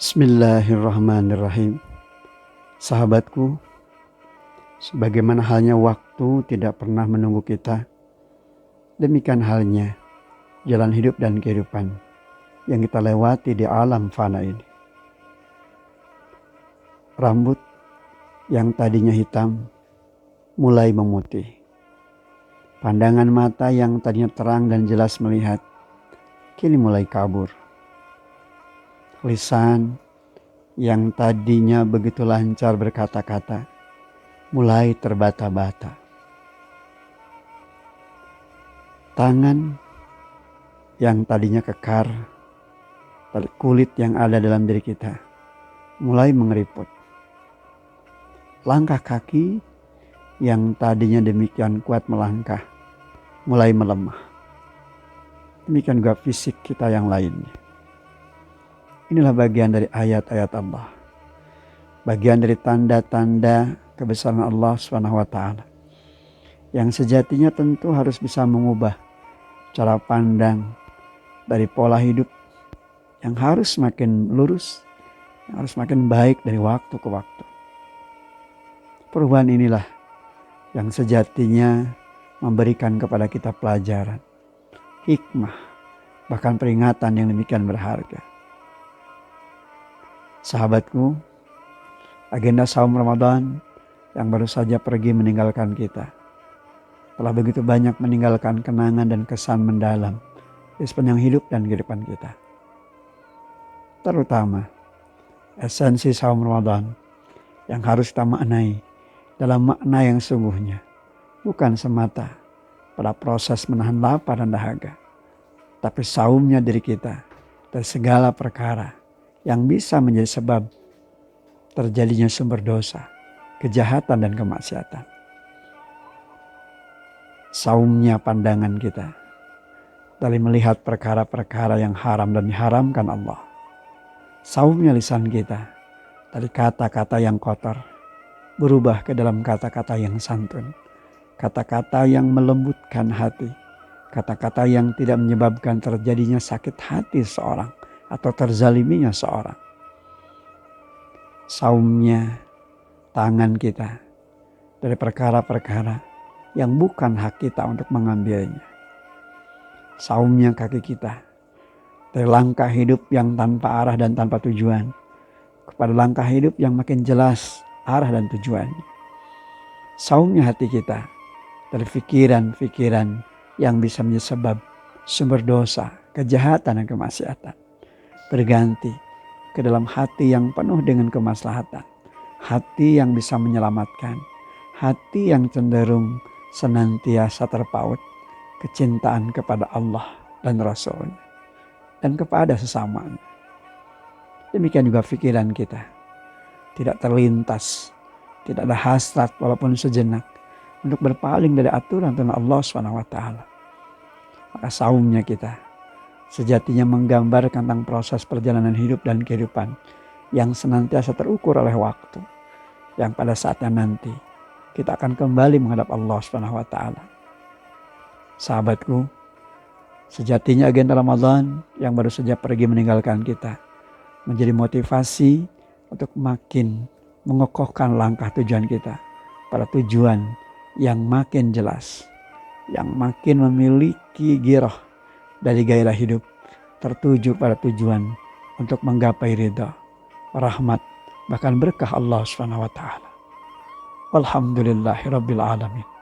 Bismillahirrahmanirrahim. Sahabatku, sebagaimana halnya waktu tidak pernah menunggu kita, demikian halnya jalan hidup dan kehidupan yang kita lewati di alam fana ini. Rambut yang tadinya hitam mulai memutih. Pandangan mata yang tadinya terang dan jelas melihat, kini mulai kabur. Lisan yang tadinya begitu lancar berkata-kata, mulai terbata-bata. Tangan yang tadinya kekar, kulit yang ada dalam diri kita, mulai mengeriput. Langkah kaki yang tadinya demikian kuat melangkah, mulai melemah. Demikian juga fisik kita yang lainnya. Inilah bagian dari ayat-ayat Allah. Bagian dari tanda-tanda kebesaran Allah SWT. Yang sejatinya tentu harus bisa mengubah cara pandang dari pola hidup yang harus makin lurus, yang harus makin baik dari waktu ke waktu. Perubahan inilah yang sejatinya memberikan kepada kita pelajaran, hikmah, bahkan peringatan yang demikian berharga. Sahabatku, agenda saum Ramadan yang baru saja pergi meninggalkan kita telah begitu banyak meninggalkan kenangan dan kesan mendalam di sepanjang hidup dan kehidupan kita. Terutama esensi saum Ramadan yang harus kita maknai dalam makna yang sungguhnya, bukan semata pada proses menahan lapar dan dahaga, tapi saumnya diri kita dari segala perkara yang bisa menjadi sebab terjadinya sumber dosa, kejahatan dan kemaksiatan. Saumnya pandangan kita dari melihat perkara-perkara yang haram dan diharamkan Allah. Saumnya lisan kita dari kata-kata yang kotor berubah ke dalam kata-kata yang santun, kata-kata yang melembutkan hati, kata-kata yang tidak menyebabkan terjadinya sakit hati seorang atau terzaliminya seorang. Saumnya tangan kita dari perkara-perkara yang bukan hak kita untuk mengambilnya. Saumnya kaki kita dari langkah hidup yang tanpa arah dan tanpa tujuan kepada langkah hidup yang makin jelas arah dan tujuannya. Saumnya hati kita dari pikiran-pikiran yang bisa menjadi sebab sumber dosa, kejahatan dan kemaksiatan, berganti ke dalam hati yang penuh dengan kemaslahatan, hati yang bisa menyelamatkan, hati yang cenderung senantiasa terpaut kecintaan kepada Allah dan Rasul-Nya dan kepada sesamanya. Demikian juga pikiran kita tidak terlintas, tidak ada hasrat walaupun sejenak untuk berpaling dari aturan Tuhan Allah SWT. Maka saumnya kita sejatinya menggambarkan tentang proses perjalanan hidup dan kehidupan yang senantiasa terukur oleh waktu, yang pada saatnya nanti kita akan kembali menghadap Allah SWT. Sahabatku, sejatinya agenda Ramadan yang baru saja pergi meninggalkan kita menjadi motivasi untuk makin mengokohkan langkah tujuan kita pada tujuan yang makin jelas, yang makin memiliki girah dari gairah hidup tertuju pada tujuan untuk menggapai ridha, rahmat, bahkan berkah Allah SWT. Walhamdulillahirabbil alamin.